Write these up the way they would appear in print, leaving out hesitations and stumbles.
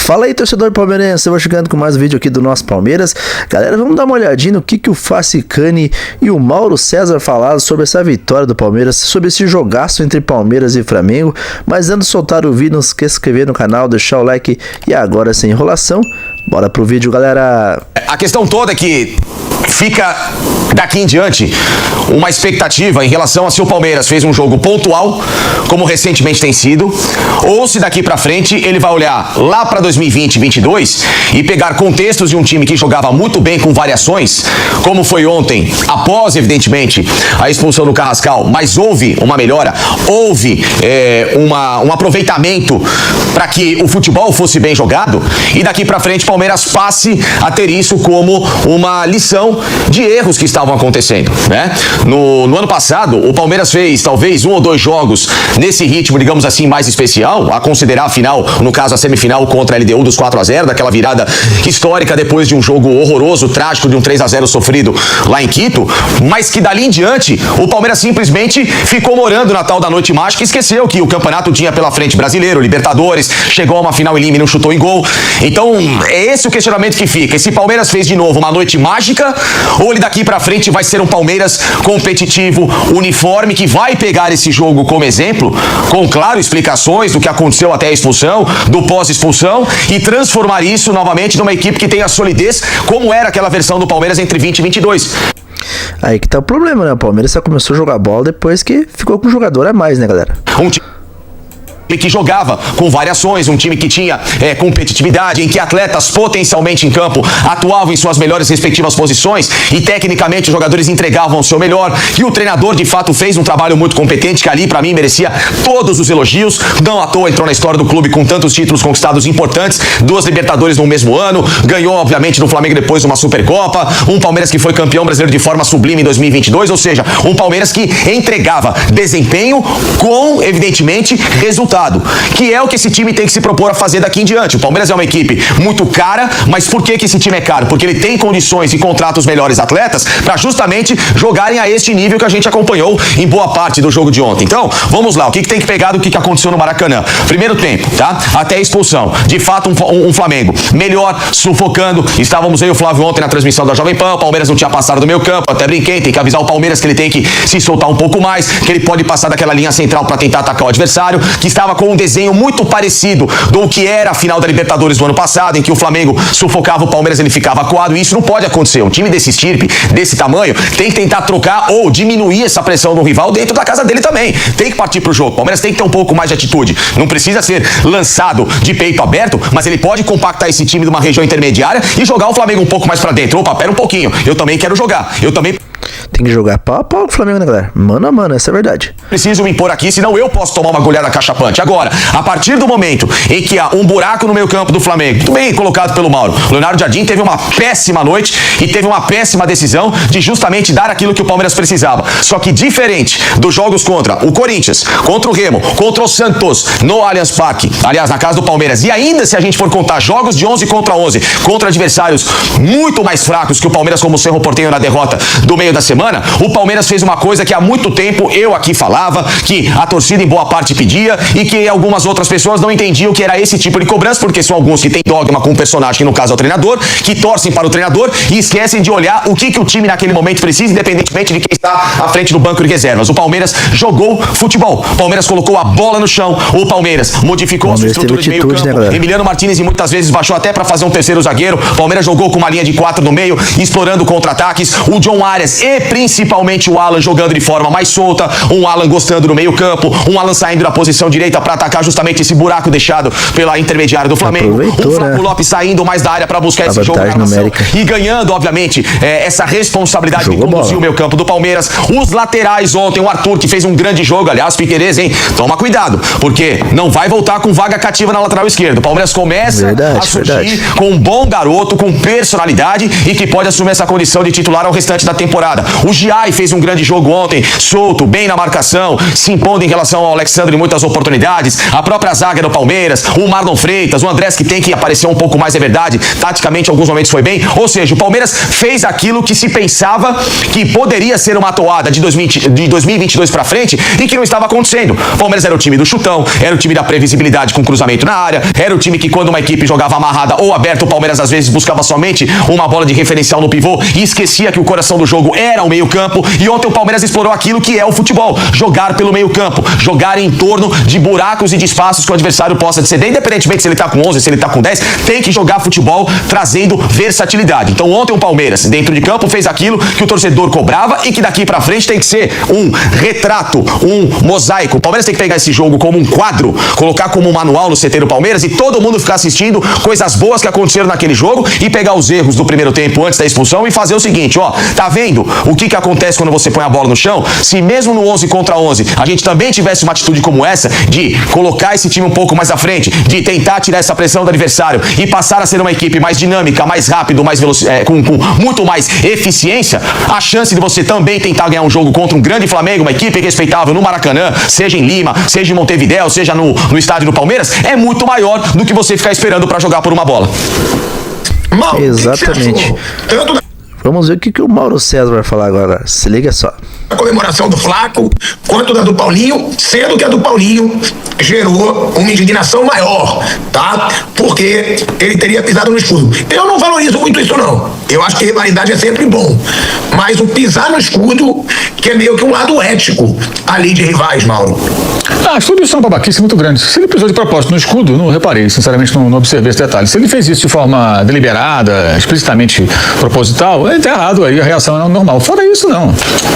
Fala aí, torcedor palmeirense, eu vou chegando com mais um vídeo aqui do nosso Palmeiras. Galera, vamos dar uma olhadinha no que o Facicani e o Mauro César falaram sobre essa vitória do Palmeiras, sobre esse jogaço entre Palmeiras e Flamengo. Mas antes de soltar o vídeo, não esqueça de se inscrever no canal, deixar o like e agora, sem enrolação, bora pro vídeo, galera. A questão toda é que fica daqui em diante uma expectativa em relação a se o Palmeiras fez um jogo pontual, como recentemente tem sido, ou se daqui pra frente ele vai olhar lá pra 2020 e 2022 e pegar contextos de um time que jogava muito bem com variações, como foi ontem, após evidentemente a expulsão do Carrascal, mas houve uma melhora, houve um aproveitamento para que o futebol fosse bem jogado, e daqui pra frente o Palmeiras passe a ter isso como uma lição de erros que estavam acontecendo, né? No ano passado, o Palmeiras fez talvez um ou dois jogos nesse ritmo, digamos assim, mais especial, a considerar a final, no caso a semifinal contra a LDU dos 4-0, daquela virada histórica depois de um jogo horroroso, trágico, de um 3-0 sofrido lá em Quito, mas que dali em diante o Palmeiras simplesmente ficou morando na tal da noite mágica e esqueceu que o campeonato tinha pela frente Brasileiro, Libertadores, chegou a uma final em Lima e não chutou em gol. Então é esse o questionamento que fica: esse Palmeiras fez de novo uma noite mágica, ou ele daqui pra frente vai ser um Palmeiras competitivo, uniforme, que vai pegar esse jogo como exemplo, com claro explicações do que aconteceu até a expulsão, do pós-expulsão, e transformar isso novamente numa equipe que tenha solidez, como era aquela versão do Palmeiras entre 20 e 22. Aí que tá o problema, né? O Palmeiras só começou a jogar bola depois que ficou com um jogador a mais, né, galera? Um time que jogava com variações, um time que tinha competitividade, em que atletas potencialmente em campo atuavam em suas melhores respectivas posições e tecnicamente os jogadores entregavam o seu melhor, e o treinador de fato fez um trabalho muito competente que ali pra mim merecia todos os elogios. Não à toa entrou na história do clube com tantos títulos conquistados importantes, 2 Libertadores no mesmo ano, ganhou obviamente no Flamengo depois uma Supercopa, um Palmeiras que foi campeão brasileiro de forma sublime em 2022, ou seja, um Palmeiras que entregava desempenho com, evidentemente, resultado, que é o que esse time tem que se propor a fazer daqui em diante. O Palmeiras é uma equipe muito cara, mas por que esse time é caro? Porque ele tem condições e contrata os melhores atletas para justamente jogarem a este nível que a gente acompanhou em boa parte do jogo de ontem. Então, vamos lá, o que tem que pegar do que aconteceu no Maracanã? Primeiro tempo, tá? Até a expulsão. De fato, um Flamengo melhor, sufocando. Estávamos eu e o Flávio ontem na transmissão da Jovem Pan, o Palmeiras não tinha passado do meio campo, até brinquei, tem que avisar o Palmeiras que ele tem que se soltar um pouco mais, que ele pode passar daquela linha central para tentar atacar o adversário, que estava com um desenho muito parecido do que era a final da Libertadores do ano passado, em que o Flamengo sufocava o Palmeiras, ele ficava acuado, e isso não pode acontecer. Um time desse estirpe, desse tamanho, tem que tentar trocar ou diminuir essa pressão no rival dentro da casa dele também. Tem que partir pro jogo. O Palmeiras tem que ter um pouco mais de atitude. Não precisa ser lançado de peito aberto, mas ele pode compactar esse time de uma região intermediária e jogar o Flamengo um pouco mais pra dentro. Opa, pera um pouquinho, eu também quero jogar. Eu também tem que jogar pau a pau com o Flamengo, né, galera? Mano a mano, essa é a verdade. Preciso me impor aqui, senão eu posso tomar uma goleada cachapante. Agora, a partir do momento em que há um buraco no meio campo do Flamengo, muito bem colocado pelo Mauro, o Leonardo Jardim teve uma péssima noite e teve uma péssima decisão de justamente dar aquilo que o Palmeiras precisava. Só que diferente dos jogos contra o Corinthians, contra o Remo, contra o Santos, no Allianz Parque, aliás, na casa do Palmeiras, e ainda se a gente for contar jogos de 11 contra 11, contra adversários muito mais fracos que o Palmeiras, como o Cerro Porteño na derrota do meio da semana, o Palmeiras fez uma coisa que há muito tempo eu aqui falava, que a torcida em boa parte pedia e que algumas outras pessoas não entendiam que era esse tipo de cobrança, porque são alguns que têm dogma com o personagem, que no caso é o treinador, que torcem para o treinador e esquecem de olhar o que o time naquele momento precisa, independentemente de quem está à frente do banco de reservas. O Palmeiras jogou futebol, o Palmeiras colocou a bola no chão, o Palmeiras modificou a sua estrutura de meio campo, né, Emiliano Martinez muitas vezes baixou até para fazer um terceiro zagueiro, o Palmeiras jogou com uma linha de 4 no meio, explorando contra-ataques, o John Arias e principalmente o Alan jogando de forma mais solta, um Alan gostando no meio campo, um Alan saindo da posição direita para atacar justamente esse buraco deixado pela intermediária do Flamengo, o Flávio Lopes saindo mais da área para buscar esse jogo e ganhando, obviamente, essa responsabilidade de conduzir o meio campo do Palmeiras. Os laterais ontem, o Arthur, que fez um grande jogo, aliás, Piquerez, hein? Toma cuidado, porque não vai voltar com vaga cativa na lateral esquerda. O Palmeiras começa a surgir com um bom garoto, com personalidade e que pode assumir essa condição de titular ao restante da temporada. O Giai fez um grande jogo ontem, solto, bem na marcação, se impondo em relação ao Alexandre em muitas oportunidades. A própria zaga do Palmeiras, o Marlon Freitas, o Andrés que tem que aparecer um pouco mais, é verdade. Taticamente, em alguns momentos foi bem. Ou seja, o Palmeiras fez aquilo que se pensava que poderia ser uma toada de 2022 pra frente e que não estava acontecendo. O Palmeiras era o time do chutão, era o time da previsibilidade com cruzamento na área, era o time que quando uma equipe jogava amarrada ou aberta, o Palmeiras às vezes buscava somente uma bola de referencial no pivô e esquecia que o coração do jogo era o meio-campo. E ontem o Palmeiras explorou aquilo que é o futebol: jogar pelo meio-campo, jogar em torno de buracos e de espaços que o adversário possa ceder, independentemente se ele tá com 11, se ele tá com 10, tem que jogar futebol trazendo versatilidade. Então ontem o Palmeiras, dentro de campo, fez aquilo que o torcedor cobrava e que daqui pra frente tem que ser um retrato, um mosaico. O Palmeiras tem que pegar esse jogo como um quadro, colocar como um manual no CT do Palmeiras e todo mundo ficar assistindo coisas boas que aconteceram naquele jogo e pegar os erros do primeiro tempo antes da expulsão e fazer o seguinte, ó, tá vendo o que acontece quando você põe a bola no chão? Se mesmo no 11 contra 11 a gente também tivesse uma atitude como essa, de colocar esse time um pouco mais à frente, de tentar tirar essa pressão do adversário e passar a ser uma equipe mais dinâmica, mais rápido, mais com muito mais eficiência, a chance de você também tentar ganhar um jogo contra um grande Flamengo, uma equipe respeitável no Maracanã, seja em Lima, seja em Montevidéu, seja no estádio do Palmeiras, é muito maior do que você ficar esperando pra jogar por uma bola. Exatamente. Vamos ver o que o Mauro César vai falar agora. Se liga só. A comemoração do Flaco, quanto da do Paulinho, sendo que a do Paulinho gerou uma indignação maior, tá? Porque ele teria pisado no escudo. Eu não valorizo muito isso, não. Eu acho que rivalidade é sempre bom. Mas o pisar no escudo, que é meio que um lado ético ali de rivais, Mauro. Tudo isso é uma babaquice muito grande. Se ele pisou de propósito no escudo, não reparei, sinceramente não observei esse detalhe. Se ele fez isso de forma deliberada, explicitamente proposital, tá errado, aí a reação é normal. Fora isso, não.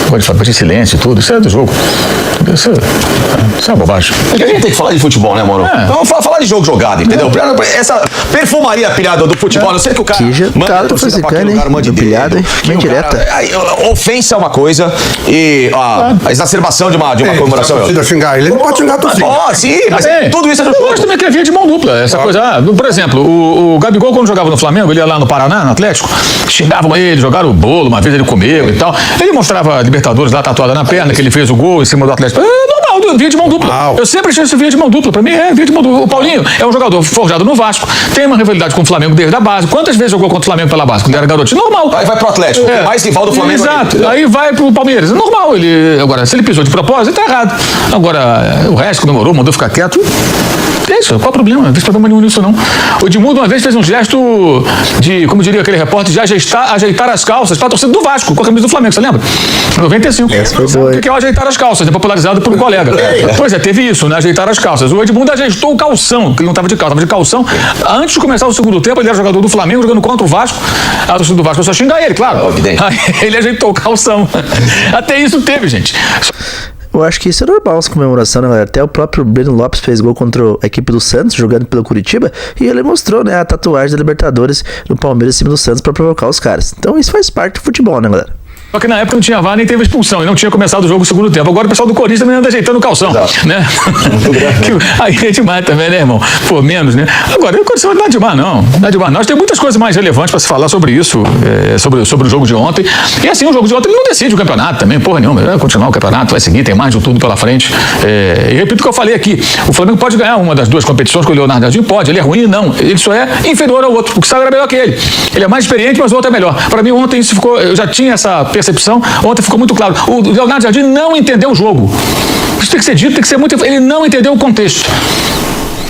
Pode falar de silêncio e tudo, isso é do jogo. Isso é uma bobagem. A gente tem que falar de futebol, né, mano? Vamos falar de jogo jogado, entendeu? Essa perfumaria pilhada do futebol, eu sei que o cara manda a torcida pra aquele lugar, mande pilhada, bem direta. Ofensa é uma coisa e a exacerbação de uma comemoração. Se xingar ele pode xingar a torcida. Sim, mas tudo isso é do jogo. Eu acho também que havia de mão dupla, essa coisa. Por exemplo, o Gabigol, quando jogava no Flamengo, ele ia lá no Paraná, no Atlético, xingavam ele, jogaram o bolo, uma vez ele comeu e tal. Ele mostrava a Libertadores lá tatuada na perna, que ele fez o gol em cima do Atlético. É normal, via de mão dupla. Eu sempre achei isso via de mão dupla. Pra mim é via de mão dupla. O Paulinho é um jogador forjado no Vasco, tem uma rivalidade com o Flamengo desde a base. Quantas vezes jogou contra o Flamengo pela base? Quando era garotinho? Normal. Aí vai pro Atlético, que é mais rival do Flamengo. Exato. Aí vai pro Palmeiras. É normal. Agora, se ele pisou de propósito, tá errado. Agora, o resto comemorou, mandou ficar quieto. É isso, qual o problema? Não tem problema nenhum nisso, não. O Edmundo uma vez fez um gesto de, como diria aquele repórter, de ajeitar as calças para a torcida do Vasco, com a camisa do Flamengo, você lembra? 95. O que é o ajeitar as calças? É popularizado por um colega. Pois é, teve isso, né? Ajeitar as calças. O Edmundo ajeitou o calção, que ele não estava de calça, estava de calção. Antes de começar o segundo tempo, ele era jogador do Flamengo, jogando contra o Vasco. A torcida do Vasco começou a xingar ele, claro. Aí ele ajeitou o calção. Até isso teve, gente. Eu acho que isso é normal, essa comemoração, né, galera? Até o próprio Breno Lopes fez gol contra a equipe do Santos, jogando pelo Curitiba, e ele mostrou, né, a tatuagem da Libertadores no Palmeiras em cima do Santos pra provocar os caras. Então isso faz parte do futebol, né, galera? Só que na época não tinha VAR nem teve expulsão, e não tinha começado o jogo no segundo tempo. Agora o pessoal do Corinthians também anda ajeitando o calção, né? Aí é demais também, né, irmão? Pô, menos, né? Agora, o Corinthians não é demais, não. Não é demais. Nós temos muitas coisas mais relevantes para se falar sobre isso, sobre o jogo de ontem. E assim, o jogo de ontem ele não decide o campeonato também, porra nenhuma. Vai continuar o campeonato, vai seguir, tem mais de tudo pela frente. E repito o que eu falei aqui, o Flamengo pode ganhar uma das duas competições com o Leonardo Jardim, pode. Ele é ruim? Não. Ele só é inferior ao outro, porque o Sagra é melhor que ele. Ele é mais experiente, mas o outro é melhor. Para mim, ontem isso ficou, eu já tinha essa percepção, ontem ficou muito claro. O Leonardo Jardim não entendeu o jogo. Isso tem que ser dito, tem que ser muito. Ele não entendeu o contexto.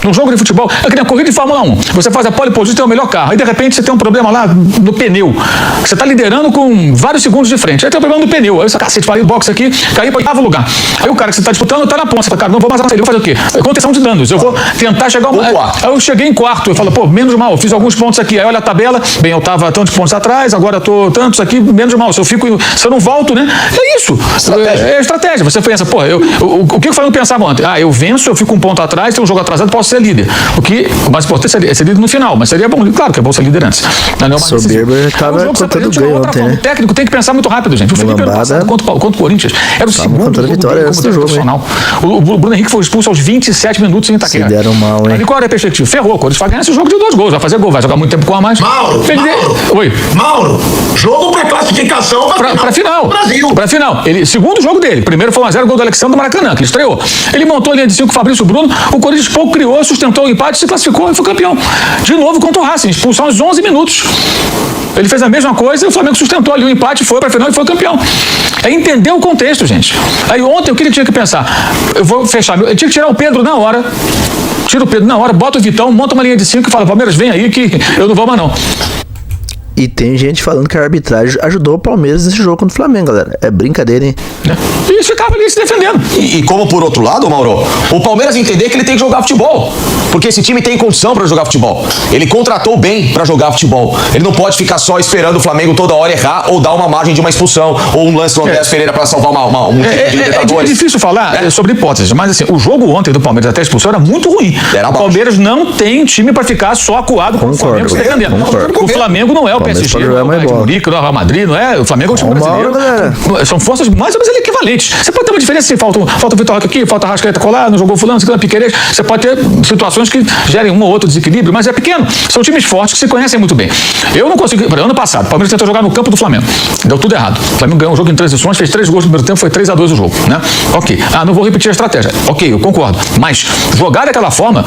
Num jogo de futebol, é que nem a corrida de Fórmula 1. Você faz a pole position e tem o melhor carro. Aí, de repente, você tem um problema lá no pneu. Você está liderando com vários segundos de frente. Aí tem o problema do pneu. Aí você, cacete, parei o box aqui, caí para o 8º lugar. Aí o cara que você está disputando está na ponta. Você fala, cara, não vou mais avançar. Ele vai fazer o quê? Contenção de danos. Eu vou tentar chegar ao... Aí eu cheguei em quarto. Eu falo, pô, menos mal. Eu fiz alguns pontos aqui. Aí olha a tabela. Bem, eu estava tantos pontos atrás, agora estou tantos aqui, menos mal. Se eu não volto, né? É isso. É estratégia. Você pensa, pô, o que o Flamengo pensava ontem? Eu venço, eu fico um ponto atrás, tem um jogo atrasado, posso ser líder. O que o mais importante é ser líder no final, mas seria bom, claro que é bom ser líder antes. Soberba tava contando ganho ontem, né? O técnico tem que pensar muito rápido, gente. O Felipe ano passado contra o Corinthians era o segundo jogo vitória antes do jogo, profissional. O Bruno Henrique foi expulso aos 27 minutos em Itaquera. Se deram mal, hein? Ali qual era a perspectiva? Ferrou, o Corinthians vai ganhar esse jogo de 2 gols, vai fazer gol, vai jogar muito tempo com a mais. Mauro, jogo pra classificação pra final. Brasil. Pra final. Segundo jogo dele. Primeiro foi 1-0, gol do Alexandre do Maracanã, que ele estreou. Ele montou a linha de 5 com o Fabrício Bruno, o Corinthians pouco criou, sustentou o empate, se classificou e foi campeão. De novo contra o Racing, expulsão aos 11 minutos. Ele fez a mesma coisa e o Flamengo sustentou ali o empate, foi pra final e foi campeão. É entender o contexto, gente. Aí ontem o que ele tinha que pensar? Eu vou fechar, ele tinha que tirar o Pedro na hora. Tira o Pedro na hora, bota o Vitão, monta uma linha de 5 e fala, Palmeiras, vem aí que eu não vou mais não. E tem gente falando que a arbitragem ajudou o Palmeiras nesse jogo contra o Flamengo, galera. É brincadeira, hein? E ficava ali se defendendo. E como por outro lado, Mauro, o Palmeiras entender que ele tem que jogar futebol. Porque esse time tem condição pra jogar futebol. Ele contratou bem pra jogar futebol. Ele não pode ficar só esperando o Flamengo toda hora errar ou dar uma margem de uma expulsão ou um lance do Andrés Pereira pra salvar um time de Libertadores. É difícil falar sobre hipóteses, mas assim, o jogo ontem do Palmeiras até a expulsão era muito ruim. O Palmeiras não tem time pra ficar só acuado com o Flamengo se defendendo. O Flamengo não é o PSG, não é o Munique, não é o Real Madrid, não é? O Flamengo é o time brasileiro. São forças mais ou menos equivalentes. Você pode ter uma diferença se falta o Vitor Roque aqui, falta a Rascaeta colar, não jogou fulano, Piqueires. Você pode ter situações que gerem um ou outro desequilíbrio, mas é pequeno. São times fortes que se conhecem muito bem. Eu não consegui. Ano passado, o Palmeiras tentou jogar no campo do Flamengo. Deu tudo errado. O Flamengo ganhou o jogo em transições, fez 3 gols no primeiro tempo, foi 3-2 o jogo, né? Ok. Não vou repetir a estratégia. Ok, eu concordo. Mas jogar daquela forma,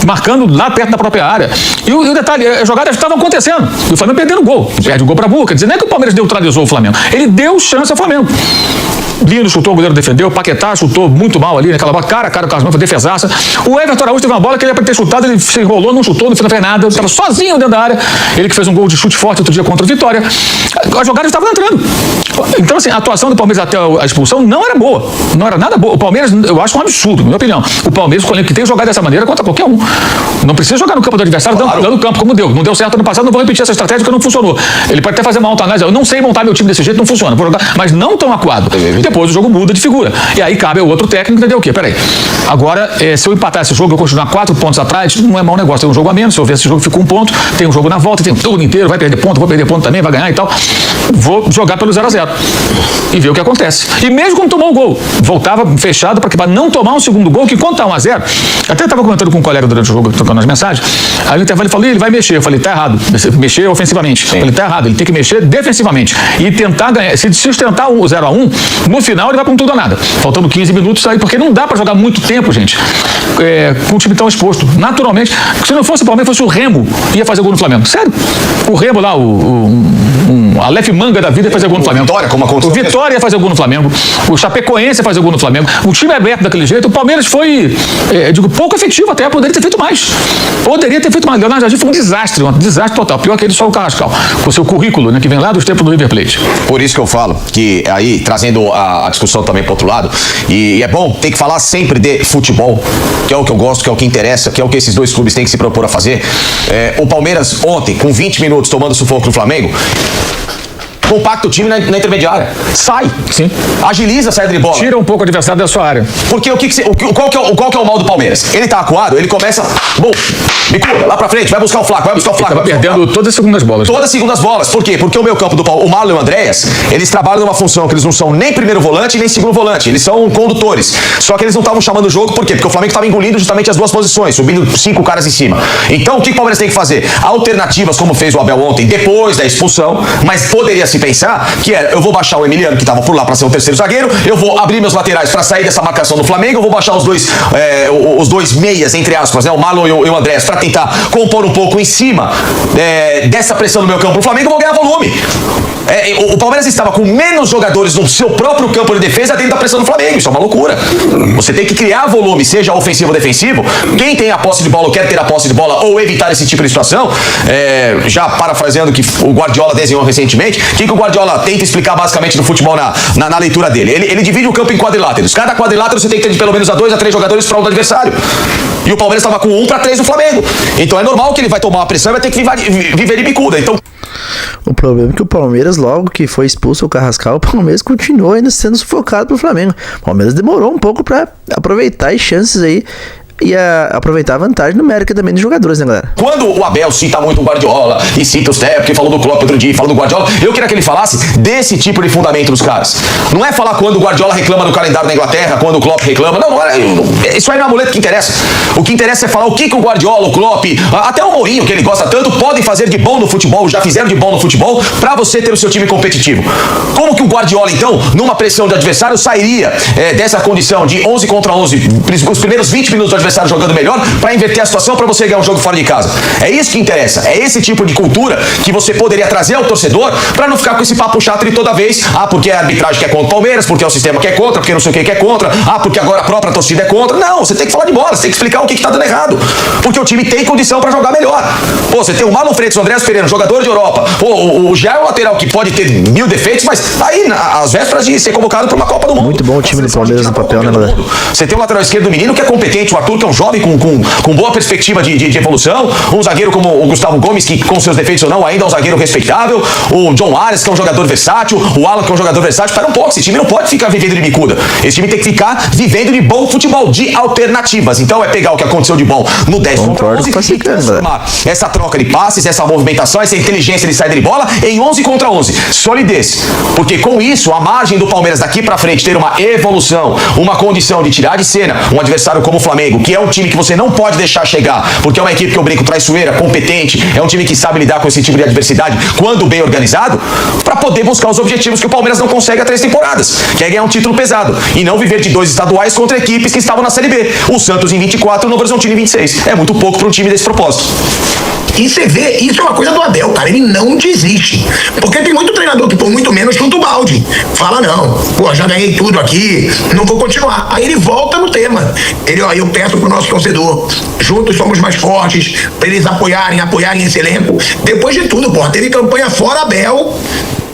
marcando lá perto da própria área. E o detalhe, as jogadas estavam acontecendo. E o Flamengo perdendo o gol. Perde o gol pra Boca. Quer dizer, não é que o Palmeiras neutralizou o Flamengo. Ele deu chance ao Flamengo. Lino chutou, o goleiro defendeu. O Paquetá chutou muito mal ali naquela bola. Cara a cara, o Carlos foi defesaça. O Everton Araújo teve uma bola que ele ia pra ter chutado, ele se enrolou, não chutou, não fez nada. Ele estava sozinho dentro da área. Ele que fez um gol de chute forte outro dia contra o Vitória. A jogada estava entrando. Então, assim, a atuação do Palmeiras até a expulsão não era boa. Não era nada boa. O Palmeiras, eu acho um absurdo, na minha opinião. O Palmeiras, que tem que jogar dessa maneira contra qualquer um. Não precisa jogar no campo do adversário, dando campo, como deu. Não deu certo ano passado, não vou repetir essa estratégia que não funcionou. Ele pode até fazer uma autoanálise. Eu não sei montar meu time desse jeito, não funciona. Vou jogar, mas não tão acuado. Depois o jogo muda de figura. E aí cabe ao outro técnico entender o quê? Peraí. Agora, se eu empatar esse jogo, eu continuar 4 pontos atrás, não é mau negócio. Tem um jogo a menos. Se eu ver esse jogo, fica 1 ponto. Tem um jogo na volta, tem um turno inteiro, vai perder ponto, vou perder ponto também, vai ganhar e tal. Vou jogar pelo 0-0 e ver o que acontece. E mesmo quando tomou o gol, voltava fechado para não tomar um segundo gol, que quando tá 1-0, até estava comentando com um colega durante o jogo, trocando as mensagens, aí no intervalo ele falou, ele vai mexer. Eu falei, tá errado. Mexer ofensivamente. Eu falei, tá errado. Ele tem que mexer defensivamente. E tentar ganhar. Se sustentar o 0-1, no final ele vai para um tudo ou nada. Faltando 15 minutos aí, porque não dá para jogar muito tempo, gente, com o time tão exposto. Naturalmente, se não fosse o Palmeiras, fosse o Remo, ia fazer gol no Flamengo. Sério. O Remo lá, a Aleph Manga da vida ia fazer gol no Flamengo. Vitória, como aconteceu. O Vitória ia fazer gol no Flamengo. O Chapecoense ia fazer gol no Flamengo. O time é aberto daquele jeito. O Palmeiras foi, pouco efetivo até. Poderia ter feito mais. Leonardo Jardim foi um desastre total. Pior que ele só o Carrascal. Com o seu currículo, né, que vem lá dos tempos do River Plate. Por isso que eu falo que aí, trazendo a discussão também pro outro lado, e é bom, tem que falar sempre de futebol, que é o que eu gosto, que é o que interessa, que é o que esses dois clubes têm que se propor a fazer. O Palmeiras ontem, com 20 minutos tomando sufoco no Flamengo, compacta o time na intermediária. Sai. Sim. Agiliza a saída de bola. Tira um pouco o adversário da sua área. Porque qual que é o mal do Palmeiras? Ele tá acuado, ele começa, bicuda, lá pra frente, vai buscar o Flaco. Ele tá perdendo todas as segundas bolas. Todas as segundas bolas. Por quê? Porque o meu campo o Marlon e o Andréas, eles trabalham numa função que eles não são nem primeiro volante nem segundo volante. Eles são condutores. Só que eles não estavam chamando o jogo, por quê? Porque o Flamengo estava engolindo justamente as duas posições, subindo 5 caras em cima. Então, o que o Palmeiras tem que fazer? Alternativas, como fez o Abel ontem, depois da expulsão, mas poderia se pensar que eu vou baixar o Emiliano, que estava por lá para ser o terceiro zagueiro, eu vou abrir meus laterais para sair dessa marcação do Flamengo, eu vou baixar os dois meias, entre aspas, né, o Marlon e o Andréas, para tentar compor um pouco em cima dessa pressão no meu campo do Flamengo, eu vou ganhar volume. O Palmeiras estava com menos jogadores no seu próprio campo de defesa dentro da pressão do Flamengo. Isso é uma loucura. Você tem que criar volume, seja ofensivo ou defensivo. Quem tem a posse de bola ou quer ter a posse de bola ou evitar esse tipo de situação, já parafraseando o que o Guardiola desenhou recentemente, o que o Guardiola tenta explicar basicamente no futebol na leitura dele. Ele divide o campo em quadriláteros. Cada quadrilátero você tem que ter de pelo menos 2 a 3 jogadores para o adversário. E o Palmeiras estava com 1 para 3 do Flamengo. Então é normal que ele vai tomar uma pressão e vai ter que viver de bicuda. Então, o problema é que o Palmeiras, logo que foi expulso o Carrascal, o Palmeiras continuou ainda sendo sufocado pelo Flamengo. O Palmeiras demorou um pouco para aproveitar as chances aí. ia aproveitar a vantagem numérica também dos jogadores, né, galera? Quando o Abel cita muito o Guardiola e cita os técnicos, que falou do Klopp outro dia, falou do Guardiola, eu queria que ele falasse desse tipo de fundamento dos caras. Não é falar quando o Guardiola reclama do calendário da Inglaterra, quando o Klopp reclama. Isso aí não é amuleto que interessa. O que interessa é falar o que o Guardiola, o Klopp, até o Mourinho, que ele gosta tanto, podem fazer de bom no futebol, já fizeram de bom no futebol, pra você ter o seu time competitivo. Como que o Guardiola, então, numa pressão de adversário, sairia dessa condição de 11 contra 11, os primeiros 20 minutos do adversário jogando melhor, pra inverter a situação, pra você ganhar um jogo fora de casa? É isso que interessa. É esse tipo de cultura que você poderia trazer ao torcedor, pra não ficar com esse papo chato de toda vez, porque a arbitragem quer contra o Palmeiras, porque é o sistema que é contra, porque não sei o que é contra, porque agora a própria torcida é contra. Não, você tem que falar de bola, você tem que explicar o que tá dando errado, porque o time tem condição pra jogar melhor. Pô, você tem o Marlon Freitas, o Andrés Pereira, jogador de Europa. Pô, o Jair é um lateral que pode ter 1000 defeitos, mas tá aí às vésperas de ser convocado pra uma Copa do Mundo. Muito bom o time do Palmeiras no papel, né, galera? Você tem o lateral esquerdo do menino que é competente, o Arthur, que é um jovem com boa perspectiva de evolução, um zagueiro como o Gustavo Gomes, que com seus defeitos ou não, ainda é um zagueiro respeitável, o John Arias, que é um jogador versátil, o Alan, que é um jogador versátil. Para um pouco, esse time não pode ficar vivendo de bicuda. Esse time tem que ficar vivendo de bom futebol, de alternativas. Então é pegar o que aconteceu de bom no 10 contra 11 e transformar essa troca de passes, essa movimentação, essa inteligência de saída de bola em 11 contra 11. Solidez. Porque com isso, a margem do Palmeiras daqui pra frente ter uma evolução, uma condição de tirar de cena um adversário como o Flamengo, que é um time que você não pode deixar chegar, porque é uma equipe que eu brinco traiçoeira, competente, é um time que sabe lidar com esse tipo de adversidade quando bem organizado, pra poder buscar os objetivos que o Palmeiras não consegue há 3 temporadas, que é ganhar um título pesado e não viver de 2 estaduais contra equipes que estavam na Série B. O Santos em 24 e o Novo Horizontino em 26. É muito pouco para um time desse propósito. E você vê, isso é uma coisa do Abel, cara, ele não desiste. Porque tem muito treinador que por muito menos chuta o balde. Fala, não, pô, já ganhei tudo aqui, não vou continuar. Aí ele volta no tema. Eu peço pro nosso torcedor, juntos somos mais fortes, pra eles apoiarem esse elenco. Depois de tudo, pô, teve campanha fora Abel.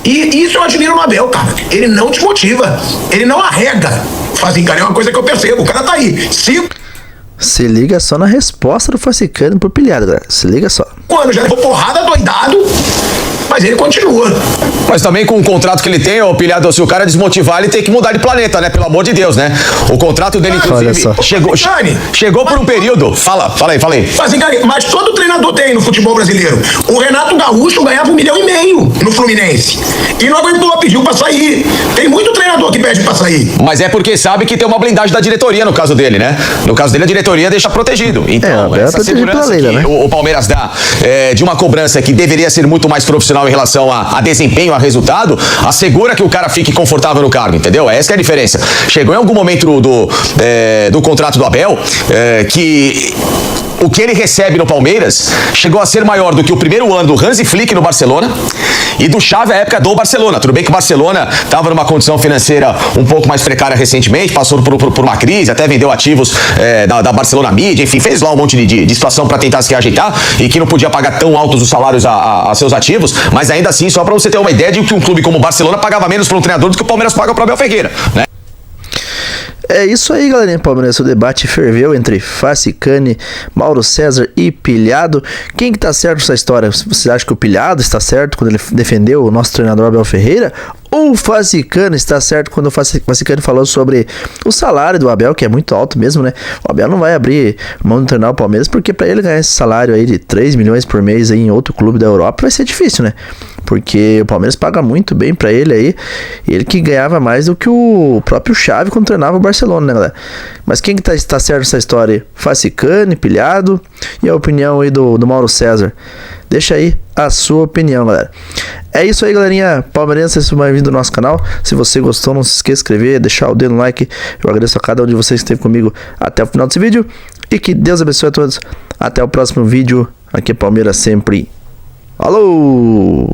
E isso eu admiro no Abel, cara. Ele não desmotiva, ele não arrega. Fazem, cara, é uma coisa que eu percebo. O cara tá aí. Se liga só na resposta do Facicani pro pilhado, galera. Se liga só. Quando já levou porrada doidado, mas ele continua. Mas também com o contrato que ele tem, o pilhado, se o cara desmotivar, ele tem que mudar de planeta, né? Pelo amor de Deus, né? O contrato dele, inclusive, chegou por um período. Fala aí. Mas todo treinador tem no futebol brasileiro. O Renato Gaúcho ganhava 1,5 milhão no Fluminense. E não aguentou, pediu pra sair. Tem muito treinador que pede pra sair. Mas é porque sabe que tem uma blindagem da diretoria no caso dele, né? No caso dele, a diretoria deixa protegido. Então, essa segurança lei, que né? o Palmeiras dá de uma cobrança que deveria ser muito mais profissional em relação a desempenho, a resultado, assegura que o cara fique confortável no cargo, entendeu? Essa que é a diferença. Chegou em algum momento do contrato do Abel que o que ele recebe no Palmeiras chegou a ser maior do que o primeiro ano do Hansi Flick no Barcelona e do Xavi à época do Barcelona. Tudo bem que o Barcelona estava numa condição financeira um pouco mais precária recentemente, passou por uma crise, até vendeu ativos da Barcelona Media, enfim, fez lá um monte de situação para tentar se reajeitar e que não podia pagar tão altos os salários a seus ativos, mas ainda assim, só para você ter uma ideia de que um clube como o Barcelona pagava menos para um treinador do que o Palmeiras paga para o Abel Ferreira, né? É isso aí, galerinha Palmeiras. O debate ferveu entre Facicani, Mauro César e Pilhado. Quem que tá certo nessa história? Você acha que o Pilhado está certo quando ele defendeu o nosso treinador Abel Ferreira? Ou o Facicani está certo quando o Facicani falou sobre o salário do Abel, que é muito alto mesmo, né? O Abel não vai abrir mão de treinar o Palmeiras, porque para ele ganhar esse salário aí de 3 milhões por mês aí em outro clube da Europa vai ser difícil, né? Porque o Palmeiras paga muito bem pra ele aí. Ele que ganhava mais do que o próprio Xavi quando treinava o Barcelona, né, galera? Mas quem que tá certo nessa história aí? Facicani, Pilhado e a opinião aí do Mauro César. Deixa aí a sua opinião, galera. É isso aí, galerinha palmeirense, sejam bem-vindos ao nosso canal. Se você gostou, não se esqueça de inscrever, deixar o dedo no like. Eu agradeço a cada um de vocês que esteve comigo até o final desse vídeo. E que Deus abençoe a todos. Até o próximo vídeo. Aqui é Palmeiras sempre. Falou!